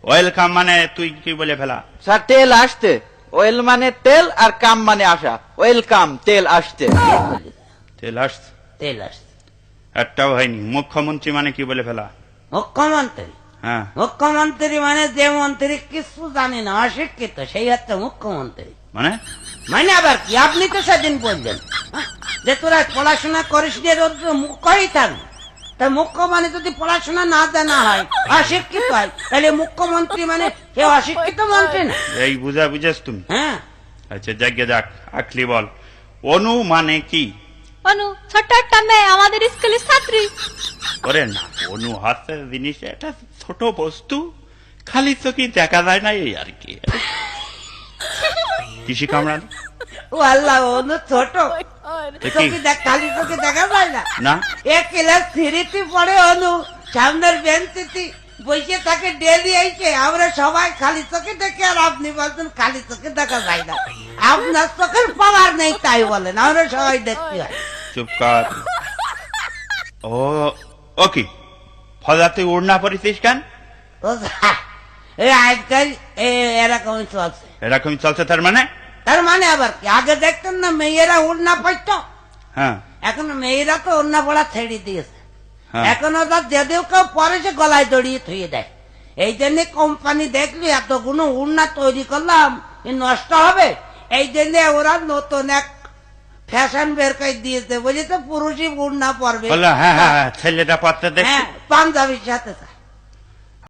Welcome মানে তুই কি বলে ফেলা? স্যার তেল আসতে, ওয়েল মানে তেল আর কাম মানে আসা, ওয়েলকাম তেল আসতে। তেল আসছে, তেল আসছে। একটাও হয়নি। মুখ্যমন্ত্রী মানে কি বলে ফেলা? মুখ্যমন্ত্রী, হ্যাঁ, মুখ্যমন্ত্রী মানে যে মন্ত্রী কিছু জানে না, অশিক্ষিত, সেই হচ্ছে মুখ্যমন্ত্রী। মানে মানে আবার কি? আপনি তো সেদিন বললেন যে তোরা পড়াশোনা করিস নি, মুখ্যই থাকবে। তা মুখ্য মানে যদি পড়াশোনা না জানা হয়, অশিক্ষিত হয়, তাহলে মুখ্যমন্ত্রী মানে সে অশিক্ষিত মন্ত্রী না। এই বুঝেছ তুমি? হ্যাঁ, আচ্ছা যাকে যাক, আকলি বল, অনু মানে কি? অনু ছোট্ট একটা মেয়ে, আমাদের স্কুলের ছাত্রী। ওরে না, অনু হাতের জিনিস, এটা ছোট বস্তু, খালি চোখে দেখা যায় না, এই আর কি। কৃষি কামড়ান ও আল্লাহ, অনু ছোট, খালি চোখে দেখা যায় না। না, এক ক্লাস 3 পড়ে অনু, সামনের বেঞ্চিতে বসে থাকে ডেলি আইছে। আমরা সবাই খালি চোখে দেখি, আর আপনি বলছেন খালি চোখে দেখা যায় না। আপনার চোখের পাওয়ার নেই তাই বলেন, আমরা সবাই দেখতে হয়। চুপ কর। ও ওকে, ফজা তুই উড়না পরিছিস কেন? ও এই আজকাল এরকমই চলছে। এরকম চলছে তার মানে? তার মানে আবার কি? আগে দেখতেন না মেয়েরা উড়না পড়ত, হ্যাঁ এখন মেয়েরা তো উড়না পড়া ছেড়ে দিয়েছে। হ্যাঁ। এখন ওরা যদিও কেউ পরে সে গলায় দড়িয়ে থুয়ে দেয়। এই জন্য কোম্পানি দেখলি এতগুলো উড়না তৈরি করলাম, এ নষ্ট হবে, এই জন্য ওরা নতুন এক ফ্যাশন বের করে দিয়েছে, বুঝেছে, পুরুষই উড়না পরবে। বললো হ্যাঁ হ্যাঁ হ্যাঁ, ছেলেটা পড়তে দেখ। হ্যাঁ, পাঞ্জাবির সাথে